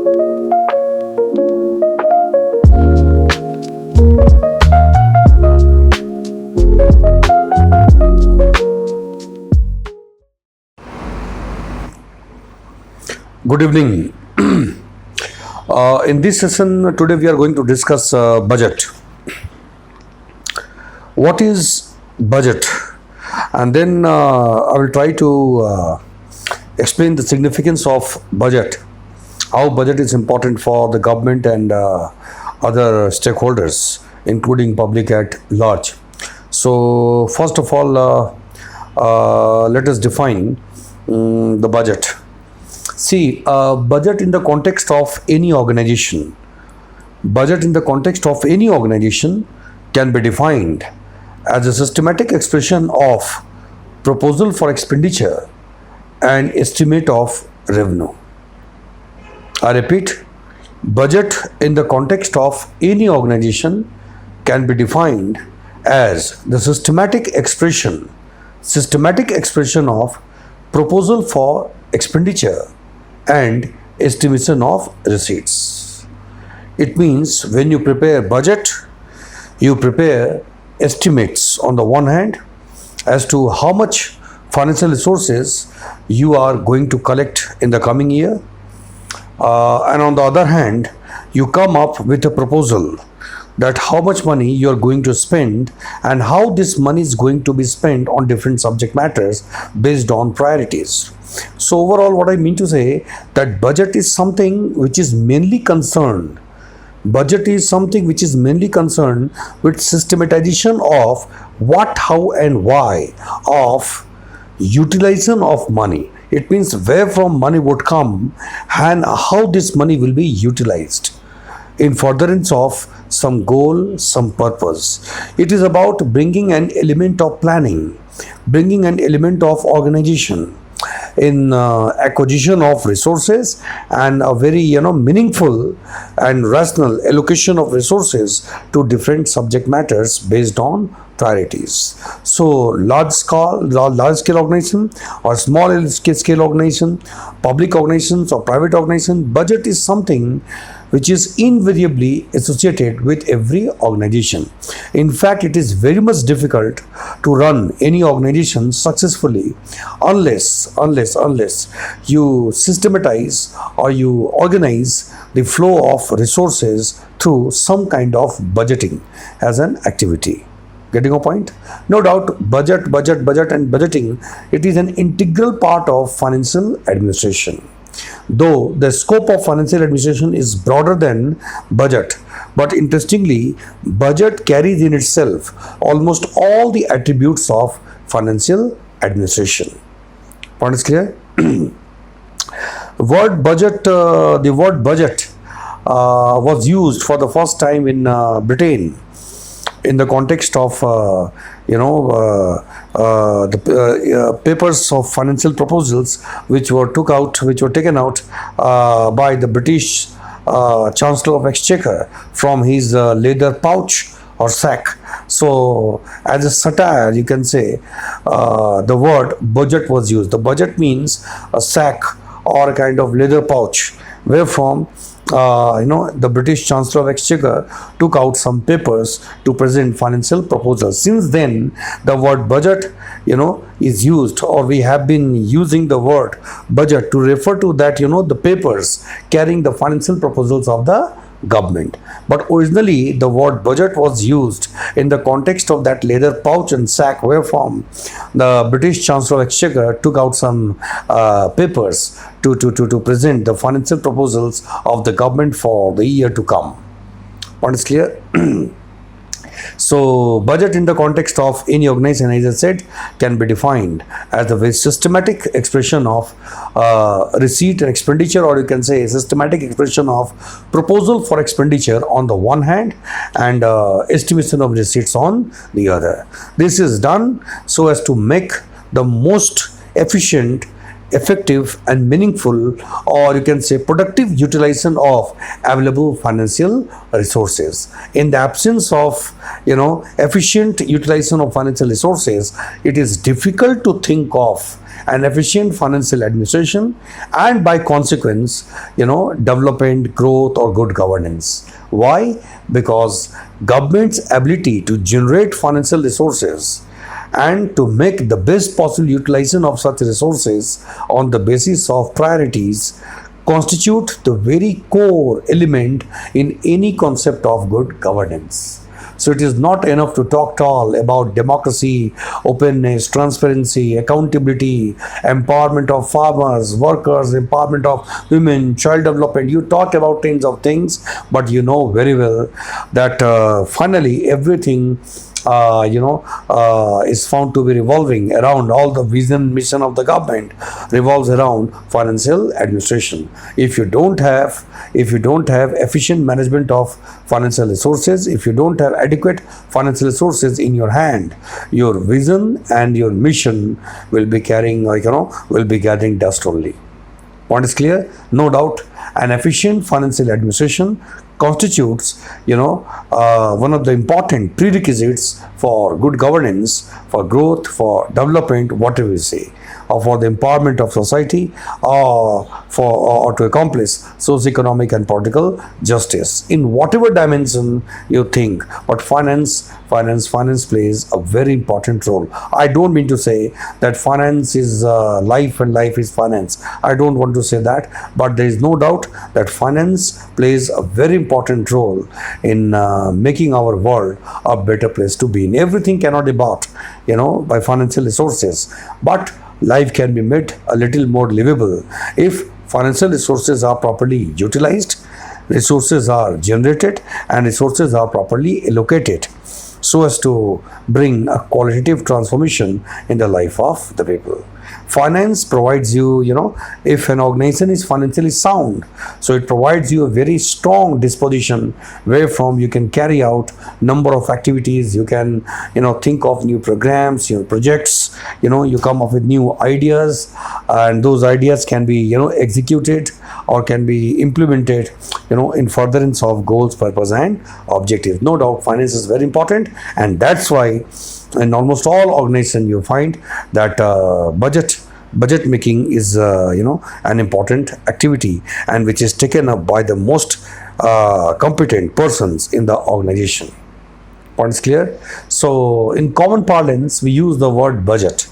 Good evening. In this session today we are going to discuss budget. What is budget? And then I will try to explain the significance of budget, how budget is important for the government and other stakeholders, including public at large. So first of all, let us define the budget. See, budget in the context of any organization. Budget in the context of any organization can be defined as a systematic expression of proposal for expenditure and estimate of revenue. I repeat, budget in the context of any organization can be defined as the systematic expression of proposal for expenditure and estimation of receipts. It means when you prepare budget, you prepare estimates on the one hand as to how much financial resources you are going to collect in the coming year, and on the other hand, you come up with a proposal that how much money you are going to spend and how this money is going to be spent on different subject matters based on priorities. So overall, what I mean to say that budget is something which is mainly concerned with systematization of what, how and why of utilization of money. It means where from money would come and how this money will be utilized in furtherance of some goal, some purpose. It is about bringing an element of planning, bringing an element of organization in acquisition of resources and a very meaningful and rational allocation of resources to different subject matters based on priorities. So large scale organization or small scale organization, public organizations or private organization, budget is something which is invariably associated with every organization. In fact, it is very much difficult to run any organization successfully unless you systematize or you organize the flow of resources through some kind of budgeting as an activity. Getting a point? No doubt, budget and budgeting, it is an integral part of financial administration. Though the scope of financial administration is broader than budget, but interestingly, budget carries in itself almost all the attributes of financial administration. Point is clear? The word budget was used for the first time in Britain in the context of the papers of financial proposals which were taken out by the British Chancellor of Exchequer from his leather pouch or sack. So as a satire, you can say the word budget was used. The budget means a sack or a kind of leather pouch wherefrom the British Chancellor of Exchequer took out some papers to present financial proposals. Since then, the word budget, is used, or we have been using the word budget to refer to that, the papers carrying the financial proposals of the government. But originally, the word budget was used in the context of that leather pouch and sack wherefrom the British Chancellor of Exchequer took out some papers to present the financial proposals of the government for the year to come. What is clear? So, budget in the context of any organization, as I said, can be defined as a very systematic expression of receipt and expenditure, or you can say a systematic expression of proposal for expenditure on the one hand and estimation of receipts on the other. This is done so as to make the most efficient effective and meaningful, or you can say productive utilization of available financial resources. In the absence of efficient utilization of financial resources, it is difficult to think of an efficient financial administration, and by consequence development, growth, or good governance. Why? Because government's ability to generate financial resources and to make the best possible utilization of such resources on the basis of priorities constitute the very core element in any concept of good governance. So it is not enough to talk tall about democracy, openness, transparency, accountability, empowerment of farmers, workers, empowerment of women, child development. You talk about tens of things, but you know very well that finally everything is found to be revolving around, all the vision mission of the government revolves around financial administration. If you don't have efficient management of financial resources, if you don't have adequate financial resources in your hand, your vision and your mission will be carrying will be gathering dust only. Point is clear? No doubt, an efficient financial administration constitutes one of the important prerequisites for good governance, for growth, for development, whatever you say, or for the empowerment of society, or to accomplish socio-economic and political justice in whatever dimension you think. But finance plays a very important role. I don't mean to say that finance is life and life is finance. I don't want to say that, but there is no doubt that finance plays a very important role in making our world a better place to be in. Everything cannot be bought by financial resources, but life can be made a little more livable if financial resources are properly utilized, resources are generated, and resources are properly allocated so as to bring a qualitative transformation in the life of the people. Finance provides you, if an organization is financially sound, so it provides you a very strong disposition wherefrom you can carry out number of activities. You can, think of new programs, projects, you come up with new ideas, and those ideas can be, executed or can be implemented, in furtherance of goals, purpose, and objectives. No doubt, finance is very important, and that's why in almost all organizations you find that budget making is an important activity, and which is taken up by the most competent persons in the organization. Point is clear? So in common parlance we use the word budget,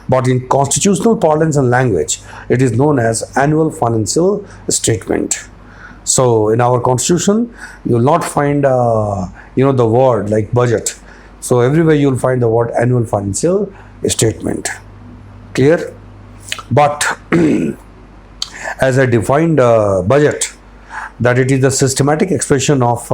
but in constitutional parlance and language it is known as annual financial statement. So in our constitution you will not find the word like budget. So everywhere you will find the word annual financial statement. Clear? But as I defined budget, that it is the systematic expression of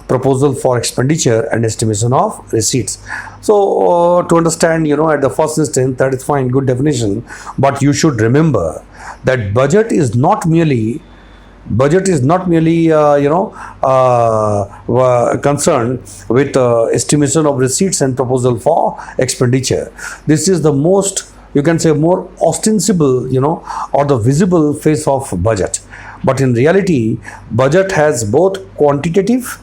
proposal for expenditure and estimation of receipts. So to understand, at the first instance, that is fine, good definition. But you should remember that budget is not merely concerned with estimation of receipts and proposal for expenditure. This is the most, you can say, more ostensible, or the visible face of budget. But in reality, budget has both quantitative,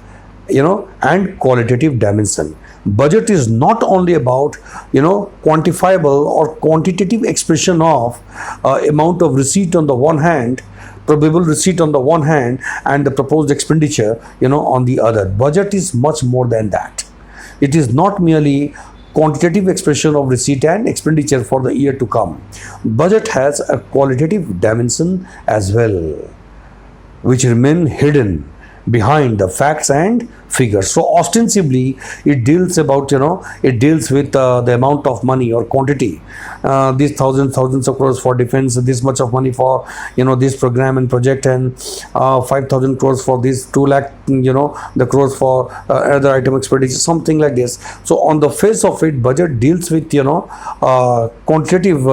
and qualitative dimension. Budget is not only about, quantifiable or quantitative expression of amount of receipt on the one hand, probable receipt on the one hand, and the proposed expenditure, on the other. Budget is much more than that. It is not merely quantitative expression of receipt and expenditure for the year to come. Budget has a qualitative dimension as well, which remain hidden behind the facts and figures. So ostensibly it deals about, it deals with the amount of money or quantity, these thousands of crores for defense, this much of money for this program and project, and 5,000 crores for this, 2 lakh the crores for other item expenditure, something like this. So on the face of it, budget deals with quantitative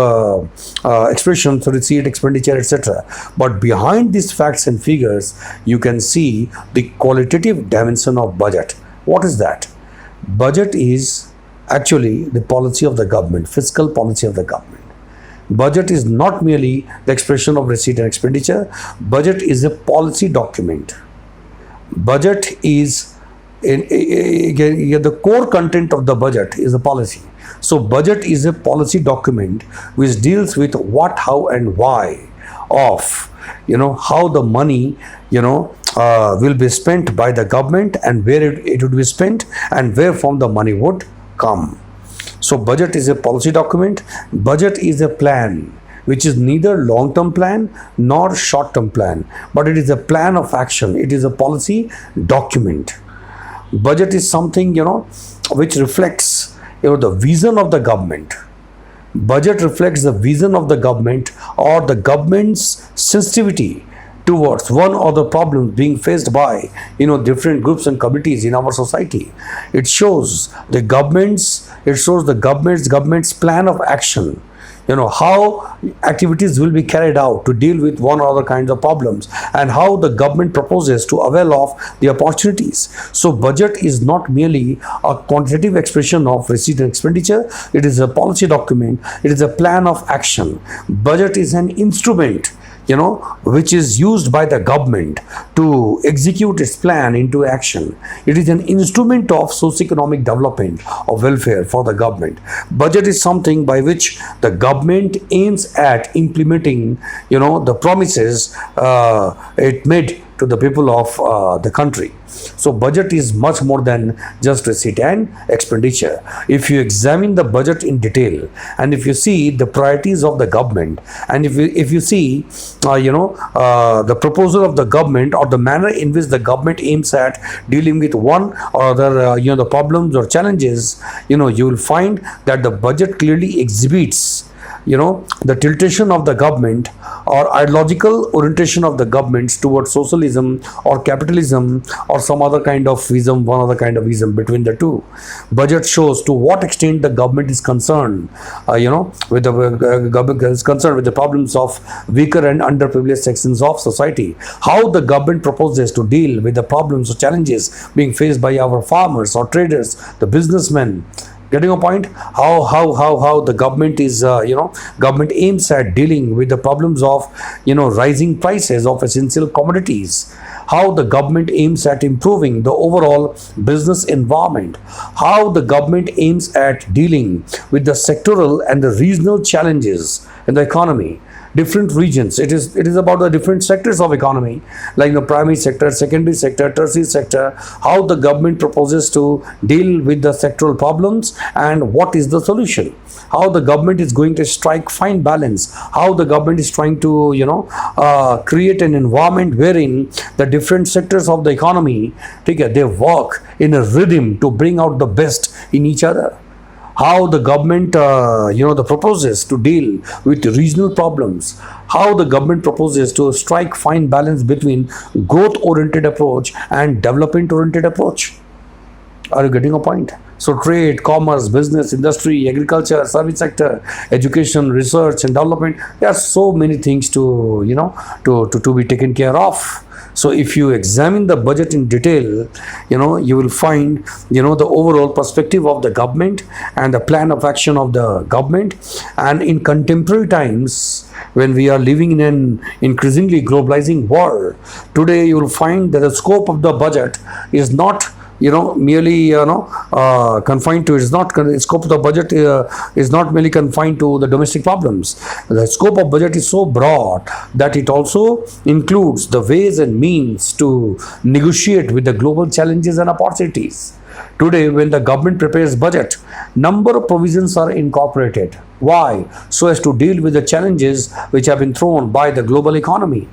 expressions, receipt, expenditure, etc. But behind these facts and figures you can see the qualitative dimension of budget. What is that? Budget is actually the policy of the government, fiscal policy of the government. Budget is not merely the expression of receipt and expenditure. Budget is a policy document. Budget is the core content of the budget is a policy. So budget is a policy document which deals with what, how, and why of how the money will be spent by the government, and where it would be spent, and where from the money would come. So budget is a policy document. Budget is a plan which is neither long-term plan nor short-term plan, but it is a plan of action. It is a policy document. Budget is something which reflects the vision of the government. Budget reflects the vision of the government, or the government's sensitivity towards one or the problems being faced by different groups and communities in our society. It shows the government's plan of action, how activities will be carried out to deal with one or other kinds of problems, and how the government proposes to avail of the opportunities. So budget is not merely a quantitative expression of receipt and expenditure. It is a policy document. It is a plan of action. Budget is an instrument which is used by the government to execute its plan into action. It is an instrument of socio-economic development or welfare for the government. Budget is something by which the government aims at implementing the promises it made to the people of the country. So budget is much more than just receipt and expenditure. If you examine the budget in detail, and if you see the priorities of the government, and if you see the proposal of the government, or the manner in which the government aims at dealing with one or other the problems or challenges, you will find that the budget clearly exhibits the tiltation of the government, or ideological orientation of the governments towards socialism or capitalism, or some other kind of ism, one other kind of ism between the two. Budget shows to what extent the government is concerned, with the government is concerned with the problems of weaker and underprivileged sections of society. How the government proposes to deal with the problems or challenges being faced by our farmers or traders, the businessmen. Getting a point? How the government is government aims at dealing with the problems of rising prices of essential commodities. How the government aims at improving the overall business environment. How the government aims at dealing with the sectoral and the regional challenges in the economy. Different regions. It is about the different sectors of economy, like the primary sector, secondary sector, tertiary sector. How the government proposes to deal with the sectoral problems, and what is the solution. How the government is going to strike fine balance. How the government is trying to create an environment wherein the different sectors of the economy they work in a rhythm to bring out the best in each other. How the government proposes to deal with regional problems. How the government proposes to strike fine balance between growth oriented approach and development oriented approach. Are you getting a point? So trade, commerce, business, industry, agriculture, service sector, education, research and development, there are so many things to be taken care of. So if you examine the budget in detail, you will find the overall perspective of the government and the plan of action of the government. And in contemporary times, when we are living in an increasingly globalizing world, today you will find that the scope of the budget is not merely confined to, scope of the budget is not merely confined to the domestic problems. The scope of budget is so broad that it also includes the ways and means to negotiate with the global challenges and opportunities. Today, when the government prepares budget, number of provisions are incorporated. Why? So as to deal with the challenges which have been thrown by the global economy.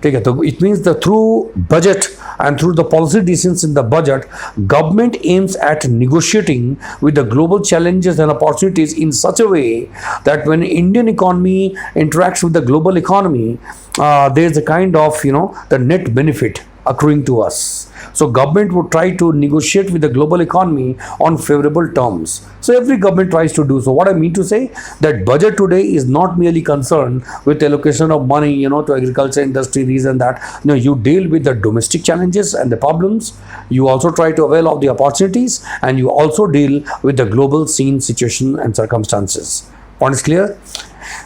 It means that through budget and through the policy decisions in the budget, government aims at negotiating with the global challenges and opportunities in such a way that when Indian economy interacts with the global economy, there is a kind of the net benefit accruing to us. So government would try to negotiate with the global economy on favorable terms. So every government tries to do so. What I mean to say, that budget today is not merely concerned with allocation of money, to agriculture, industry, this and that. You deal with the domestic challenges and the problems. You also try to avail of the opportunities, and you also deal with the global scene, situation and circumstances. Point is clear?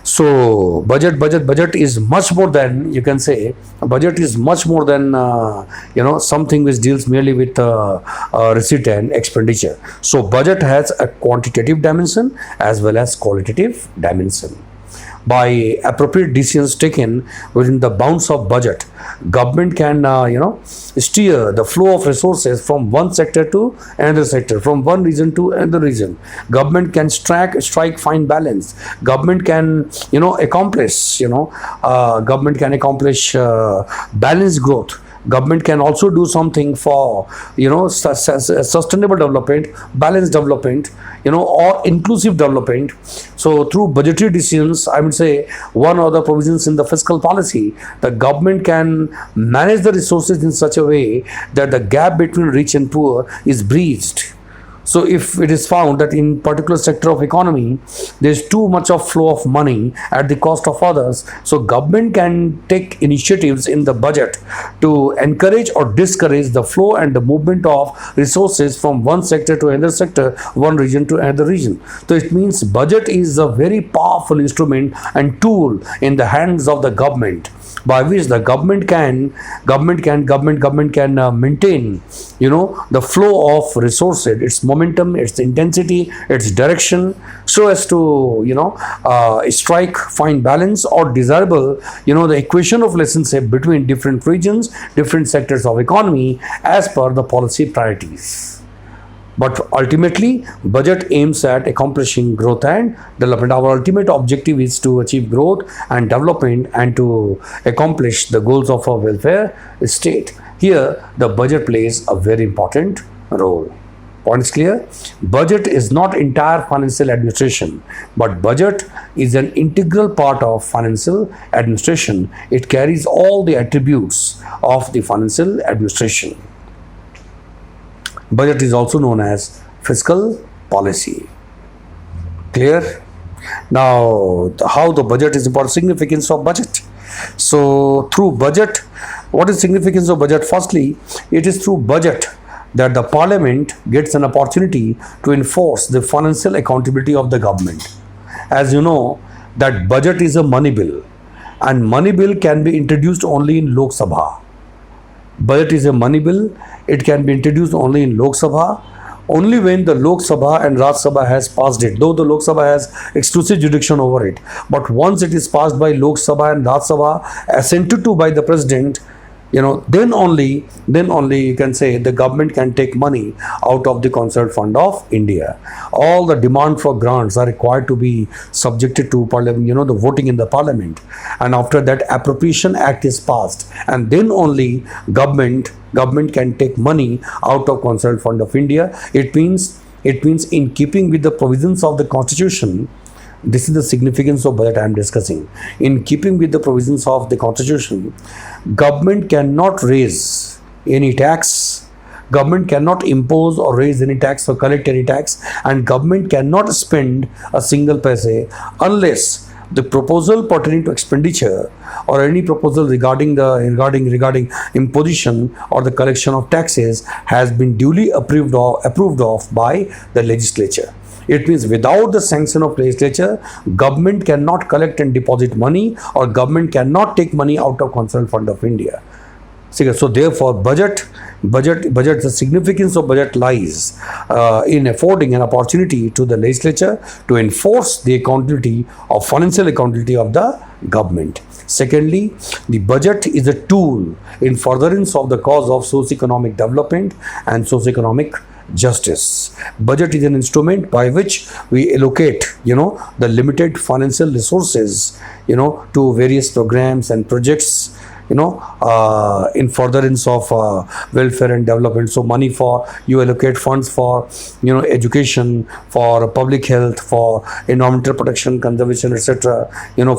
So budget is much more than, you can say, a budget is much more than something which deals merely with receipt and expenditure. So budget has a quantitative dimension as well as qualitative dimension. By appropriate decisions taken within the bounds of budget, government can steer the flow of resources from one sector to another sector, from one region to another region. Government can strike fine balance. Government can accomplish government can accomplish balanced growth. Government can also do something for sustainable development, balanced development, or inclusive development. So through budgetary decisions, I would say, one or the provisions in the fiscal policy, the government can manage the resources in such a way that the gap between rich and poor is breached. So if it is found that in particular sector of economy there is too much of flow of money at the cost of others, so government can take initiatives in the budget to encourage or discourage the flow and the movement of resources from one sector to another sector, one region to another region. So it means budget is a very powerful instrument and tool in the hands of the government, by which the government can maintain the flow of resources, its momentum, its intensity, its direction, so as to strike fine balance or desirable the equation of relationship between different regions, different sectors of economy as per the policy priorities. But ultimately, budget aims at accomplishing growth and development. Our ultimate objective is to achieve growth and development and to accomplish the goals of our welfare state. Here, the budget plays a very important role. Point is clear? Budget is not entire financial administration, but budget is an integral part of financial administration. It carries all the attributes of the financial administration. Budget is also known as fiscal policy. Clear? Now, how the budget is important, significance of budget. So, through budget, what is significance of budget? Firstly, it is through budget that the parliament gets an opportunity to enforce the financial accountability of the government. As you know, that budget is a money bill, and money bill can be introduced only in Lok Sabha. Budget is a money bill. It can be introduced only in Lok Sabha, only when the Lok Sabha and Raj Sabha has passed it, though the Lok Sabha has exclusive jurisdiction over it. But once it is passed by Lok Sabha and Raj Sabha, assented to by the president, then only you can say the government can take money out of the concert fund of India. All the demand for grants are required to be subjected to parliament, the voting in the parliament, and after that appropriation act is passed, and then only government can take money out of concert fund of India. It means in keeping with the provisions of the constitution. This is the significance of budget I am discussing. In keeping with the provisions of the constitution, government cannot raise any tax, government cannot impose or raise any tax or collect any tax, and government cannot spend a single paise unless the proposal pertaining to expenditure or any proposal regarding imposition or the collection of taxes has been duly approved of by the legislature. It means without the sanction of legislature, government cannot collect and deposit money, or government cannot take money out of concerned fund of India. So therefore, the significance of budget lies in affording an opportunity to the legislature to enforce the accountability of financial accountability of the government. Secondly, the budget is a tool in furtherance of the cause of socio-economic development and socio-economic justice. Budget is an instrument by which we allocate the limited financial resources to various programs and projects in furtherance of welfare and development. So money you allocate funds for education, for public health, for environmental protection, conservation, etc.,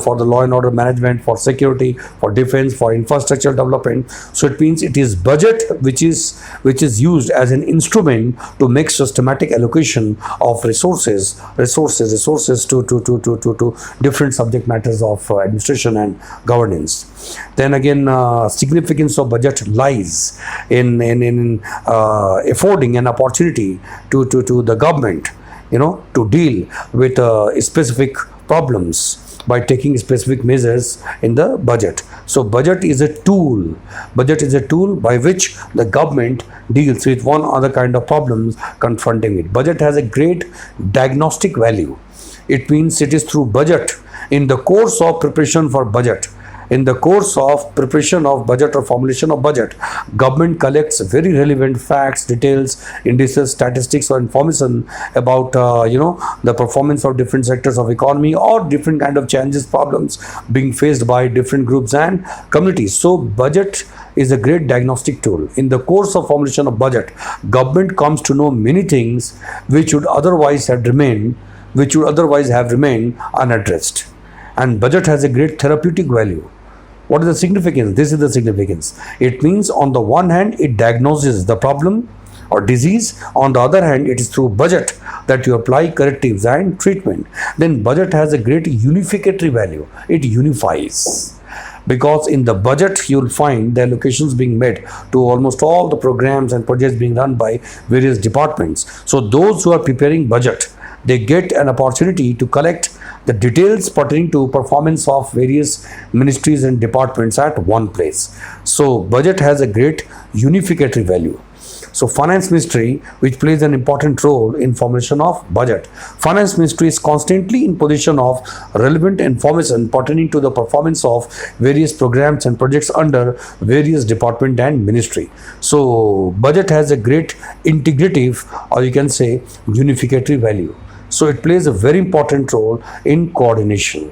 for the law and order management, for security, for defense, for infrastructure development. So it means it is budget which is used as an instrument to make systematic allocation of resources to different subject matters of administration and governance. Then again, significance of budget lies in affording an opportunity to the government to deal with specific problems by taking specific measures in the budget. So budget is a tool. Budget is a tool by which the government deals with one other kind of problems confronting it. Budget has a great diagnostic value. It means it is through budget, in the course of preparation for budget, in the course of preparation of budget or formulation of budget, government collects very relevant facts, details, indices, statistics or information about the performance of different sectors of economy or different kind of challenges, problems being faced by different groups and communities. So budget is a great diagnostic tool. In the course of formulation of budget, government comes to know many things which would otherwise have remained unaddressed. And budget has a great therapeutic value. What is the significance? This is the significance. It means on the one hand, it diagnoses the problem or disease. On the other hand, it is through budget that you apply correctives and treatment. Then budget has a great unificatory value. It unifies. Because in the budget, you will find the allocations being made to almost all the programs and projects being run by various departments. So those who are preparing budget, they get an opportunity to collect the details pertaining to performance of various ministries and departments at one place. So budget has a great unificatory value. So finance ministry, which plays an important role in formulation of budget. Finance ministry is constantly in possession of relevant information pertaining to the performance of various programs and projects under various department and ministry. So budget has a great integrative, or you can say unificatory value. So it plays a very important role in coordination,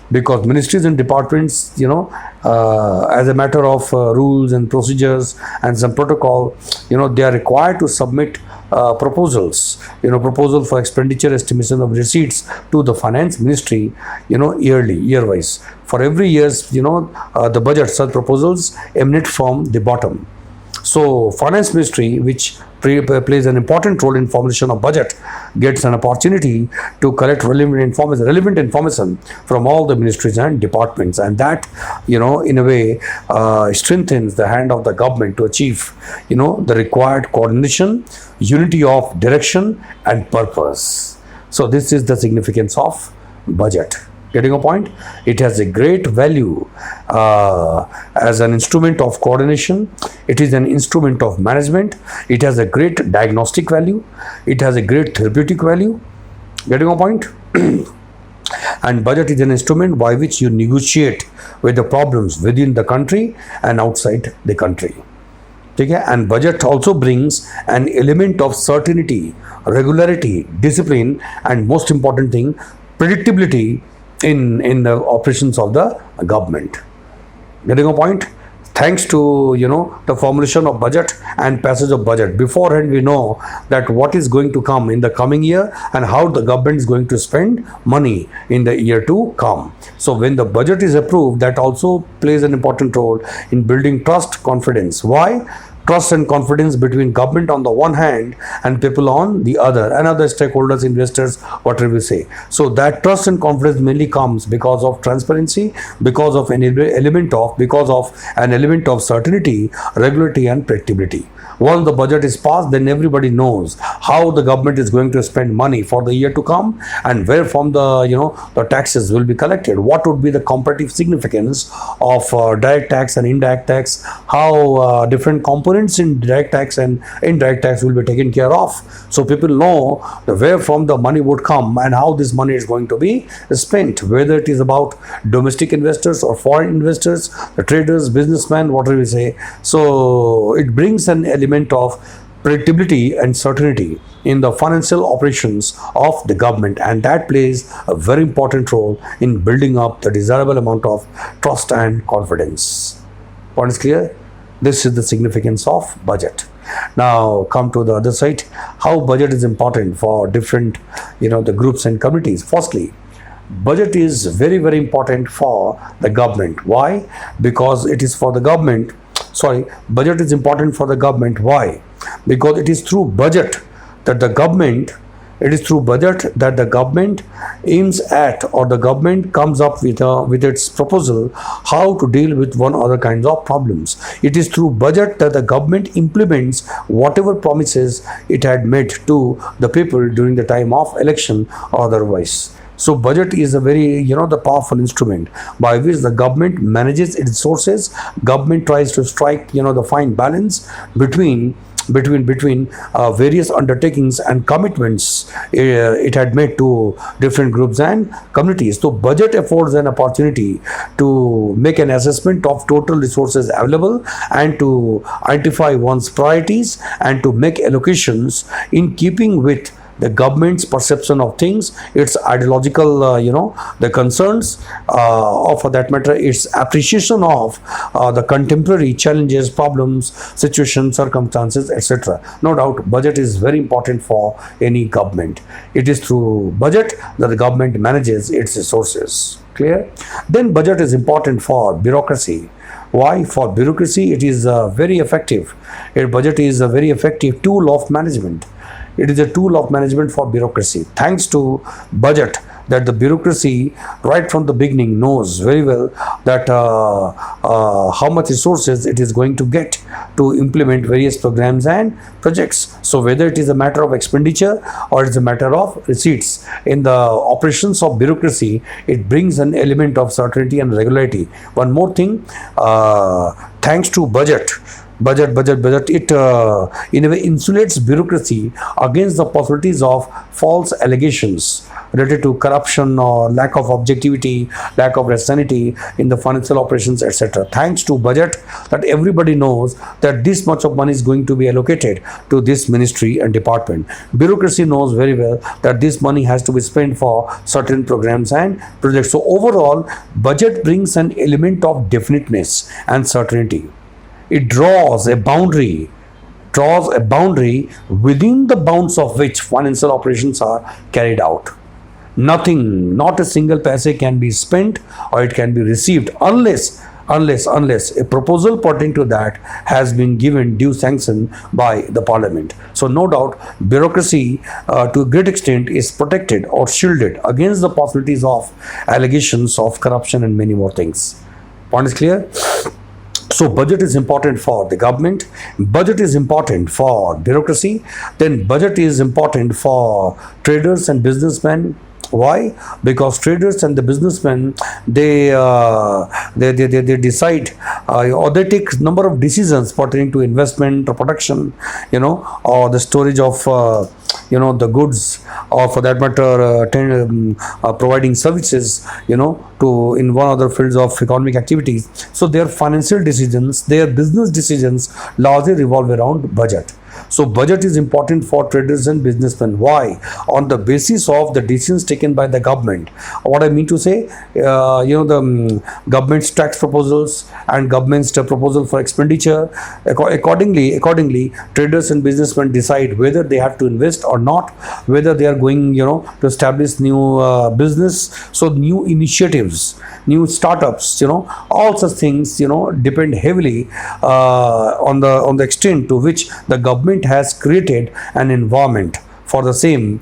because ministries and departments, as a matter of rules and procedures and some protocol, they are required to submit proposals, proposal for expenditure estimation of receipts to the finance ministry, year-wise. For every year's, the budget, such proposals emanate from the bottom. So finance ministry, which plays an important role in formulation of budget, gets an opportunity to collect relevant information from all the ministries and departments, and that in a way strengthens the hand of the government to achieve the required coordination, unity of direction and purpose. So this is the significance of budget. Getting a point? It has a great value as an instrument of coordination. It is an instrument of management. It has a great diagnostic value. It has a great therapeutic value. Getting a point? And budget is an instrument by which you negotiate with the problems within the country and outside the country. Okay? And budget also brings an element of certainty, regularity, discipline, and most important thing, predictability in the operations of the government. Getting a point? Thanks to the formulation of budget and passage of budget, beforehand we know that what is going to come in the coming year and how the government is going to spend money in the year to come. So when the budget is approved, that also plays an important role in building trust, confidence. Why? Trust and confidence between government on the one hand and people on the other, and other stakeholders, investors, whatever we say. So that trust and confidence mainly comes because of transparency, because of an element of certainty, regularity and predictability. Once the budget is passed, then everybody knows how the government is going to spend money for the year to come, and where from the taxes will be collected. What would be the comparative significance of direct tax and indirect tax? How different components in direct tax and indirect tax will be taken care of. So people know where from the money would come and how this money is going to be spent, whether it is about domestic investors or foreign investors, the traders, businessmen, whatever we say. So it brings an element of predictability and certainty in the financial operations of the government, and that plays a very important role in building up the desirable amount of trust and confidence. Point is clear? This is the significance of budget. Now come to the other side, how budget is important for different the groups and communities. Firstly, budget is very, very important for the government. Why? Because it is for the government. Budget is important for the government. Why? Because it is through budget that the government aims at, or the government comes up with its proposal how to deal with one other kinds of problems. It is through budget that the government implements whatever promises it had made to the people during the time of election or otherwise. So budget is a very, the powerful instrument by which the government manages its resources. Government tries to strike, the fine balance between various undertakings and commitments it had made to different groups and communities. So budget affords an opportunity to make an assessment of total resources available and to identify one's priorities and to make allocations in keeping with the government's perception of things, its ideological, the concerns, or for that matter, its appreciation of the contemporary challenges, problems, situations, circumstances, etc. No doubt, budget is very important for any government. It is through budget that the government manages its resources. Clear? Then budget is important for bureaucracy. Why? For bureaucracy, it is very effective. A budget is a very effective tool of management. It is a tool of management for bureaucracy. Thanks to budget, that the bureaucracy right from the beginning knows very well that how much resources it is going to get to implement various programs and projects. So whether it is a matter of expenditure or it's a matter of receipts, in the operations of bureaucracy, it brings an element of certainty and regularity. One more thing, thanks to budget, it in a way insulates bureaucracy against the possibilities of false allegations related to corruption or lack of objectivity, lack of sanity in the financial operations, etc. Thanks to budget, that everybody knows that this much of money is going to be allocated to this ministry and department. Bureaucracy knows very well that this money has to be spent for certain programs and projects. So overall, budget brings an element of definiteness and certainty. It draws a boundary within the bounds of which financial operations are carried out. Nothing, not a single paise can be spent or it can be received unless a proposal pertaining to that has been given due sanction by the parliament. So no doubt, bureaucracy to a great extent is protected or shielded against the possibilities of allegations of corruption and many more things. Point is clear? So budget is important for the government, budget is important for bureaucracy, then budget is important for traders and businessmen. Why? Because traders and the businessmen, they decide or they take number of decisions pertaining to investment or production, or the storage of the goods, or for that matter providing services, to in one other fields of economic activities. So their financial decisions, their business decisions largely revolve around budget. So budget is important for traders and businessmen. Why? On the basis of the decisions taken by the government. What I mean to say, the government's tax proposals and government's proposal for expenditure. Accordingly, traders and businessmen decide whether they have to invest or not, whether they are going, to establish new business. So new initiatives, new startups, all such things, depend heavily on the extent to which the government has created an environment for the same,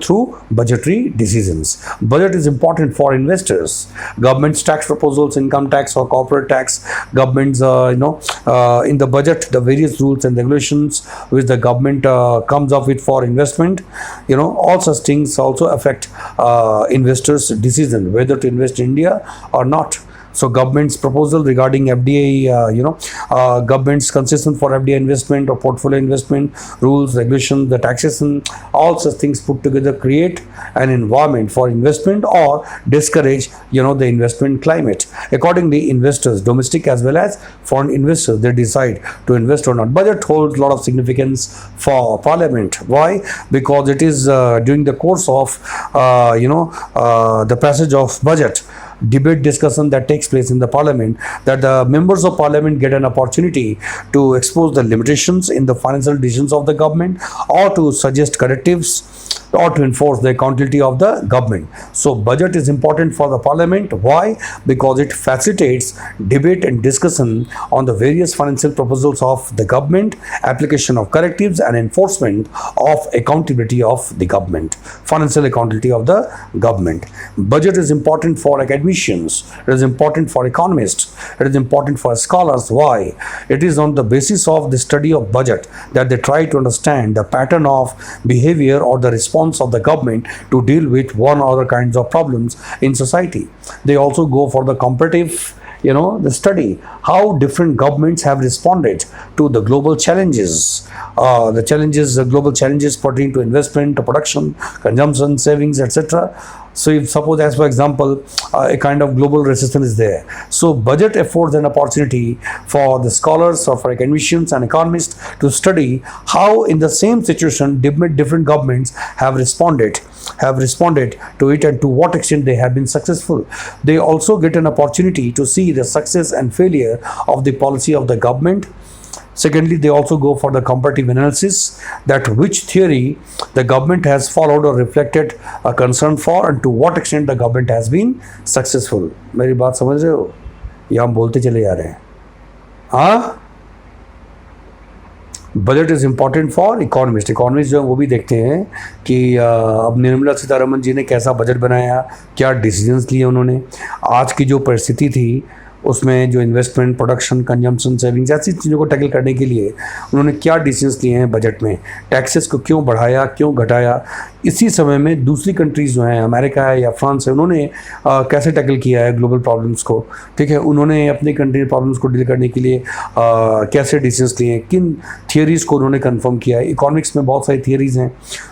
through budgetary decisions. Budget is important for investors. Government's tax proposals, income tax or corporate tax, government's, in the budget, the various rules and regulations which the government comes up with for investment, all such things also affect investors' decision whether to invest in India or not. So government's proposal regarding FDI, government's concession for FDI investment or portfolio investment, rules, regulations, the taxation, all such things put together create an environment for investment or discourage, the investment climate. Accordingly, investors, domestic as well as foreign investors, they decide to invest or not. Budget holds a lot of significance for Parliament. Why? Because it is during the course of, the passage of budget, debate discussion that takes place in the parliament, that the members of parliament get an opportunity to expose the limitations in the financial decisions of the government or to suggest correctives or to enforce the accountability of the government. So budget is important for the parliament. Why? Because it facilitates debate and discussion on the various financial proposals of the government, application of correctives and enforcement of accountability of the government, financial accountability of the government. Budget is important for academicians, it is important for economists, it is important for scholars. Why? It is on the basis of the study of budget that they try to understand the pattern of behavior or the response response of the government to deal with one or other kinds of problems in society. They also go for the comparative, the study how different governments have responded to the global challenges, the global challenges pertaining to investment, to production, consumption, savings, etc. So if suppose, as for example, a kind of global recession is there, so budget affords an opportunity for the scholars or for academicians and economists to study how in the same situation different governments have responded to it and to what extent they have been successful. They also get an opportunity to see the success and failure of the policy of the government. Secondly, they also go for the comparative analysis, that which theory the government has followed or reflected a concern for and to what extent the government has been successful. मेरी बात समझ रहे हो या हम बोलते चले जा रहे हैं? हाँ, budget is important for economist जो है वो भी देखते हैं कि अब निर्मला सीतारमन जी ने कैसा बजट बनाया, क्या डिसीजंस लिए उन्होंने, आज की जो परिस्थिति थी उसमें जो इन्वेस्टमेंट, प्रोडक्शन, कंजम्पशन, सेविंग्स ऐसी चीज़ों को टैकल करने के लिए उन्होंने क्या डिसीजंस लिए हैं बजट में, टैक्सेस को क्यों बढ़ाया, क्यों घटाया। इसी समय में दूसरी कंट्रीज़ जो हैं, अमेरिका है या फ्रांस है, उन्होंने कैसे टैकल किया है ग्लोबल प्रॉब्लम्स को, ठीक है, उन्होंने अपनी कंट्री प्रॉब्लम्स को डील करने के लिए कैसे डिसीजंस लिए हैं, किन थियरीज़ को उन्होंने कन्फर्म किया है। इकोनॉमिक्स में बहुत सारी थियरीज़ हैं,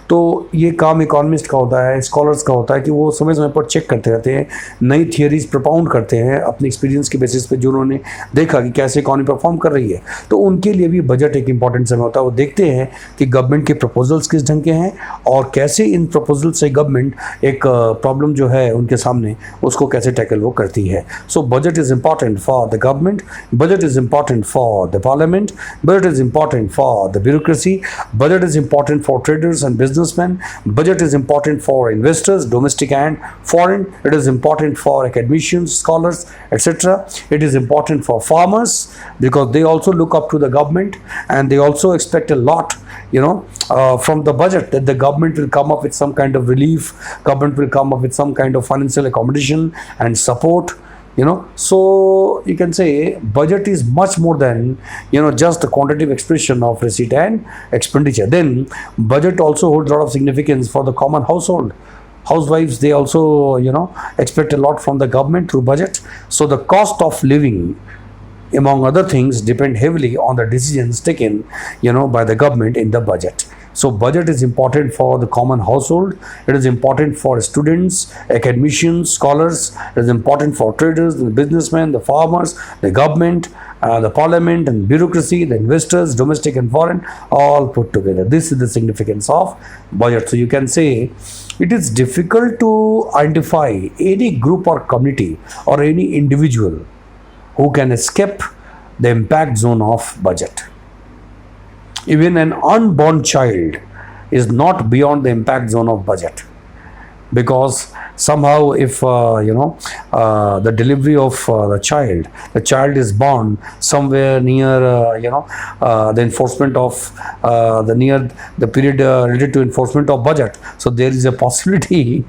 तो ये काम इकोनॉमिस्ट का होता है, स्कॉलर्स का होता है कि वो समय समय पर चेक करते रहते हैं, नई थियरीज़ प्रपोज़ करते हैं अपनी एक्सपीरियंस के बेसिस पे, जो उन्होंने देखा कि कैसे इकोनॉमी परफॉर्म कर रही है। तो उनके लिए भी बजट एक इंपॉर्टेंट समय होता है। वो देखते हैं कि गवर्नमेंट के प्रपोजल्स किस ढंग के हैं और कैसे इन प्रपोजल से गवर्नमेंट एक प्रॉब्लम जो है उनके सामने उसको कैसे टैकल वो करती है। So budget is important for the government, budget is important for the parliament, budget is important for the bureaucracy, budget is important for traders and businessman, budget is important for investors, domestic and foreign. It is important for academicians, scholars, etc. It is important for farmers because they also look up to the government and they also expect a lot, from the budget, that the government will come up with some kind of relief, government will come up with some kind of financial accommodation and support. So you can say budget is much more than just the quantitative expression of receipt and expenditure. Then budget also holds a lot of significance for the common household. Housewives, they also expect a lot from the government through budget. So the cost of living, among other things, depend heavily on the decisions taken by the government in the budget. So budget is important for the common household, it is important for students, academicians, scholars, it is important for traders, the businessmen, the farmers, the government, the parliament and bureaucracy, the investors, domestic and foreign, all put together. This is the significance of budget. So you can say it is difficult to identify any group or community or any individual who can escape the impact zone of budget. Even an unborn child is not beyond the impact zone of budget, because somehow if the delivery of the child is born somewhere near the enforcement of the period related to enforcement of budget, so there is a possibility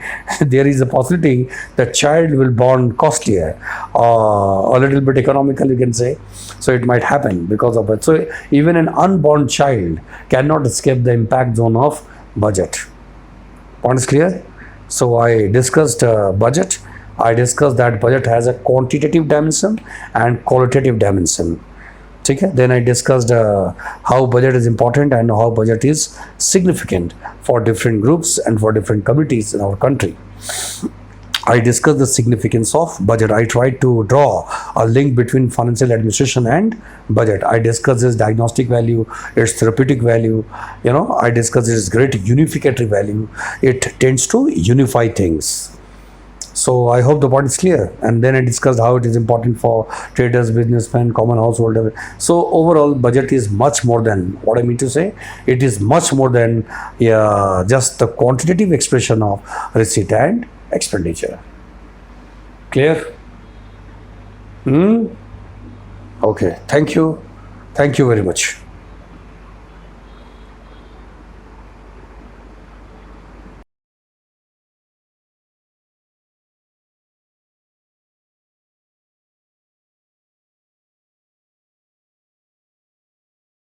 the child will born costlier, a little bit economical, you can say. So it might happen because of it. So even an unborn child cannot escape the impact zone of budget. Point is clear? So I discussed budget. I discussed that budget has a quantitative dimension and qualitative dimension. Okay? Then I discussed how budget is important and how budget is significant for different groups and for different communities in our country. I discussed the significance of budget. I tried to draw a link between financial administration and budget. I discussed its diagnostic value, its therapeutic value. I discussed its great unificatory value. It tends to unify things. So I hope the point is clear. And then I discussed how it is important for traders, businessmen, common household. So overall, budget is much more than, what I mean to say, it is much more than just the quantitative expression of receipt and expenditure. Clear? Okay. Thank you very much.